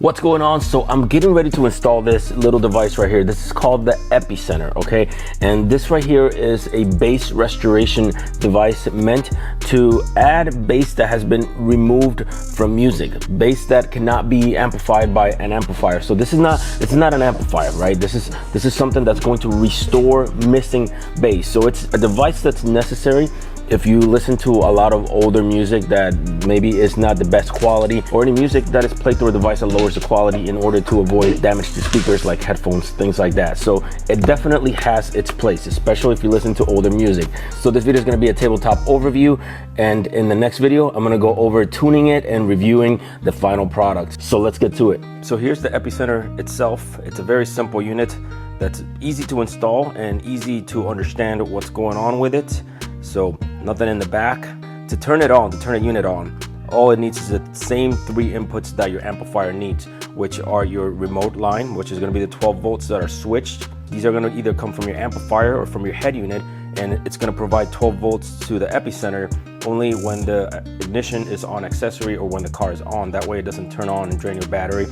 What's going on? So I'm getting ready to install this little device right here. This is called the Epicenter, okay? And this right here is a bass restoration device meant to add bass that has been removed from music, bass that cannot be amplified by an amplifier. So this is not an amplifier, right? This is something that's going to restore missing bass. So it's a device that's necessary if you listen to a lot of older music that maybe is not the best quality, or any music that is played through a device that lowers the quality in order to avoid damage to speakers like headphones, things like that. So it definitely has its place, especially if you listen to older music. So this video is going to be a tabletop overview, and in the next video I'm going to go over tuning it and reviewing the final product. So let's get to it. So here's the Epicenter itself. It's a very simple unit that's easy to install and easy to understand what's going on with it. So nothing in the back. To turn a unit on, all it needs is the same three inputs that your amplifier needs, which are your remote line, which is going to be the 12 volts that are switched. These are going to either come from your amplifier or from your head unit, and it's going to provide 12 volts to the Epicenter only when the ignition is on accessory or when the car is on. That way it doesn't turn on and drain your battery.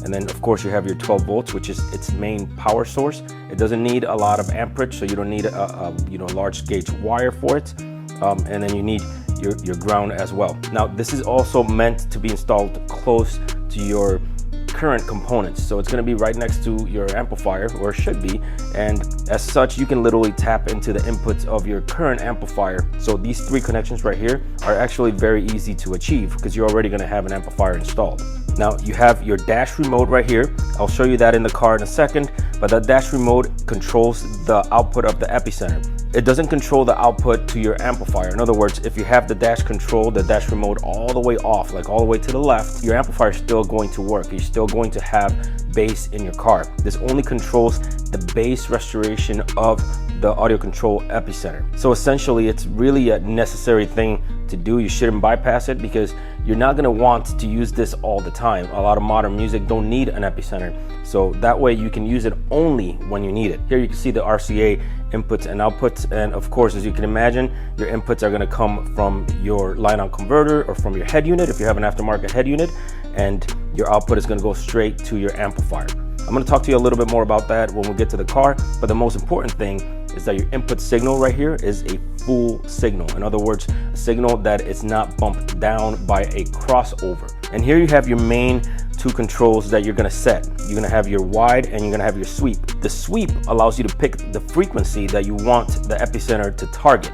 And then of course you have your 12 volts, which is its main power source. It doesn't need a lot of amperage, so you don't need a large gauge wire for it. And then you need your ground as well. Now this is also meant to be installed close to your current components, so it's going to be right next to your amplifier, or it should be, and as such you can literally tap into the inputs of your current amplifier. So these three connections right here are actually very easy to achieve because you're already going to have an amplifier installed. Now you have your dash remote right here. I'll show you that in the car in a second, but that dash remote controls the output of the Epicenter. It doesn't control the output to your amplifier. In other words, if you have the dash control, the dash remote all the way off, like all the way to the left, your amplifier is still going to work. You're still going to have bass in your car. This only controls the bass restoration of the AudioControl Epicenter. So essentially it's really a necessary thing to do. You shouldn't bypass it because you're not going to want to use this all the time. A lot of modern music don't need an Epicenter, so that way you can use it only when you need it. Here you can see the RCA inputs and outputs, and of course, as you can imagine, your inputs are going to come from your line-out converter or from your head unit if you have an aftermarket head unit, and your output is going to go straight to your amplifier. I'm going to talk to you a little bit more about that when we get to the car, but the most important thing is that your input signal right here is a full signal. In other words, a signal that is not bumped down by a crossover. And here you have your main two controls that you're going to set. You're going to have your wide and you're going to have your sweep. The sweep allows you to pick the frequency that you want the Epicenter to target.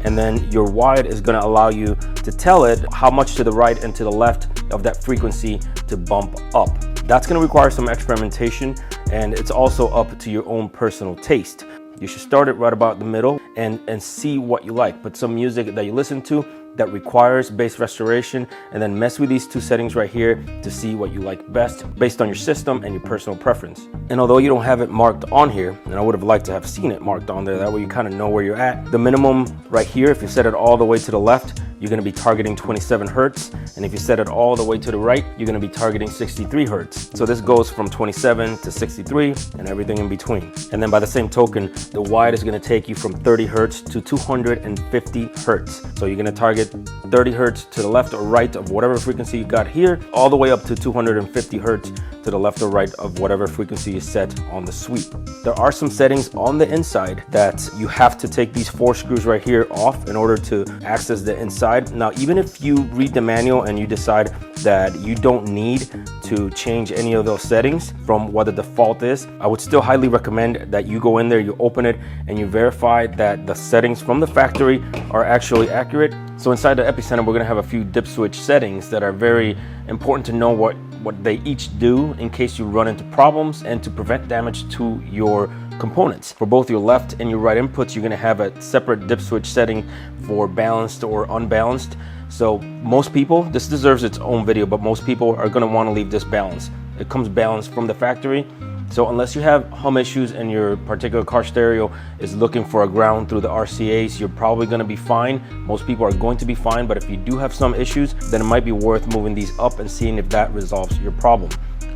And then your wide is going to allow you to tell it how much to the right and to the left of that frequency to bump up. That's going to require some experimentation, and it's also up to your own personal taste. You should start it right about the middle and see what you like. Put some music that you listen to that requires bass restoration, and then mess with these two settings right here to see what you like best based on your system and your personal preference. And although you don't have it marked on here, and I would have liked to have seen it marked on there, that way you kind of know where you're at. The minimum right here, if you set it all the way to the left, you're going to be targeting 27 hertz, and if you set it all the way to the right, you're going to be targeting 63 hertz. So this goes from 27 to 63 and everything in between. And then by the same token, the wide is going to take you from 30 hertz to 250 hertz. So you're going to target 30 hertz to the left or right of whatever frequency you got here, all the way up to 250 hertz to the left or right of whatever frequency you set on the sweep. There are some settings on the inside that you have to take these 4 screws right here off in order to access the inside. Now, even if you read the manual and you decide that you don't need to change any of those settings from what the default is, I would still highly recommend that you go in there, you open it, and you verify that the settings from the factory are actually accurate. So inside the Epicenter, we're going to have a few dip switch settings that are very important to know what they each do in case you run into problems and to prevent damage to your components. For both your left and your right inputs, you're going to have a separate dip switch setting for balanced or unbalanced. So most people, this deserves its own video, but most people are going to want to leave this balanced. It comes balanced from the factory. So unless you have hum issues and your particular car stereo is looking for a ground through the RCAs, you're probably going to be fine. Most people are going to be fine, but if you do have some issues, then it might be worth moving these up and seeing if that resolves your problem.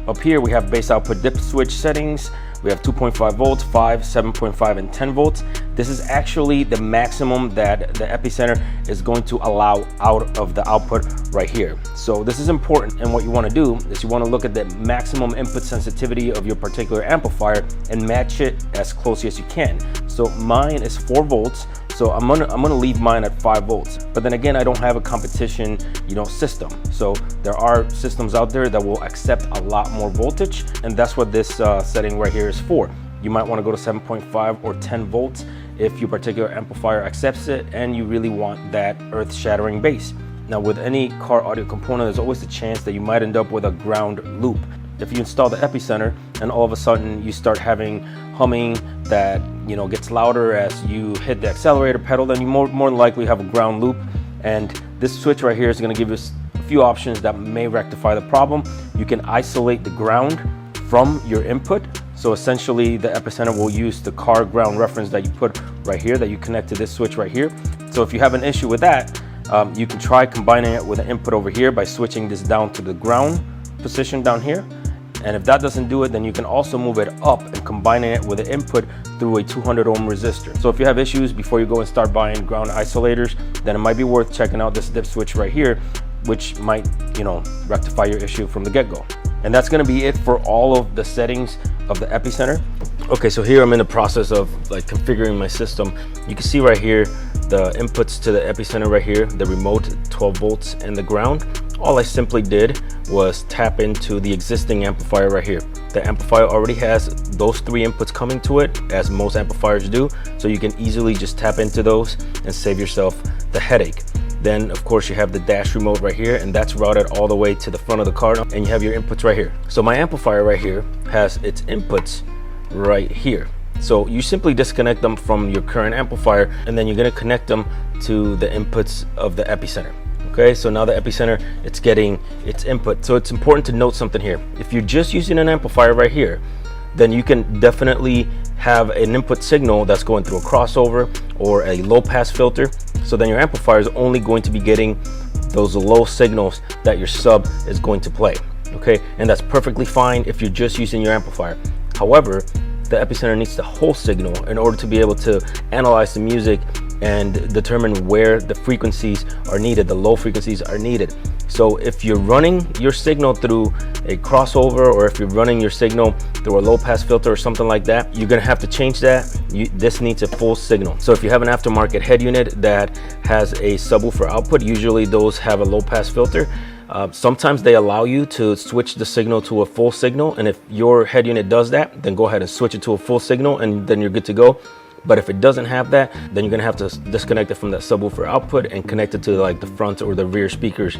Up here we have bass output dip switch settings. We have 2.5 volts, 5, 7.5, and 10 volts. This is actually the maximum that the Epicenter is going to allow out of the output right here. So this is important, and what you want to do is you want to look at the maximum input sensitivity of your particular amplifier and match it as closely as you can. So mine is 4 volts. So I'm gonna leave mine at 5 volts. But then again, I don't have a competition, system. So there are systems out there that will accept a lot more voltage, and that's what this setting right here is for. You might want to go to 7.5 or 10 volts if your particular amplifier accepts it and you really want that earth-shattering bass. Now, with any car audio component, there's always a chance that you might end up with a ground loop. If you install the Epicenter and all of a sudden you start having humming that gets louder as you hit the accelerator pedal, then you more than likely have a ground loop. And this switch right here is going to give us a few options that may rectify the problem. You can isolate the ground from your input. So essentially the Epicenter will use the car ground reference that you put right here, that you connect to this switch right here. So if you have an issue with that, you can try combining it with an input over here by switching this down to the ground position down here. And if that doesn't do it, then you can also move it up and combining it with an input through a 200 ohm resistor. So if you have issues before you go and start buying ground isolators, then it might be worth checking out this dip switch right here, which might, rectify your issue from the get-go. And that's gonna be it for all of the settings of the Epicenter. Okay, so here I'm in the process of configuring my system. You can see right here, the inputs to the Epicenter right here, the remote 12 volts and the ground. All I simply did was tap into the existing amplifier right here. The amplifier already has those 3 inputs coming to it, as most amplifiers do, so you can easily just tap into those and save yourself the headache. Then of course you have the dash remote right here, and that's routed all the way to the front of the car, and you have your inputs right here. So my amplifier right here has its inputs right here. So you simply disconnect them from your current amplifier, and then you're gonna connect them to the inputs of the Epicenter. Okay, so now the Epicenter, it's getting its input. So it's important to note something here. If you're just using an amplifier right here, then you can definitely have an input signal that's going through a crossover or a low pass filter. So then your amplifier is only going to be getting those low signals that your sub is going to play. Okay, and that's perfectly fine if you're just using your amplifier. However, the Epicenter needs the whole signal in order to be able to analyze the music and determine where the frequencies are needed, the low frequencies are needed. So if you're running your signal through a crossover, or if you're running your signal through a low pass filter or something like that, you're gonna have to change that. This needs a full signal. So if you have an aftermarket head unit that has a subwoofer output, usually those have a low pass filter. Sometimes they allow you to switch the signal to a full signal, and if your head unit does that, then go ahead and switch it to a full signal, and then you're good to go. But if it doesn't have that, then you're gonna have to disconnect it from that subwoofer output and connect it to the front or the rear speakers,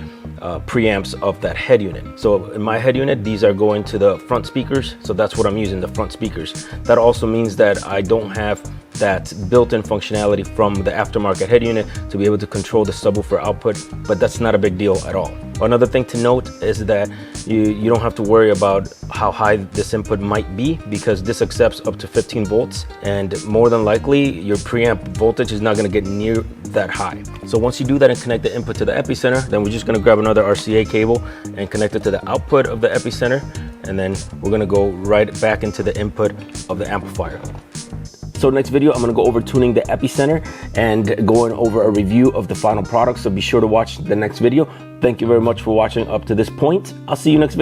preamps of that head unit. So in my head unit, these are going to the front speakers. So that's what I'm using, the front speakers. That also means that I don't have that built-in functionality from the aftermarket head unit to be able to control the subwoofer output, but that's not a big deal at all. Another thing to note is that you don't have to worry about how high this input might be, because this accepts up to 15 volts, and more than likely your preamp voltage is not going to get near that high. So once you do that and connect the input to the Epicenter, then we're just going to grab another RCA cable and connect it to the output of the Epicenter, and then we're going to go right back into the input of the amplifier. So next video, I'm gonna go over tuning the Epicenter and going over a review of the final product. So be sure to watch the next video. Thank you very much for watching up to this point. I'll see you next video.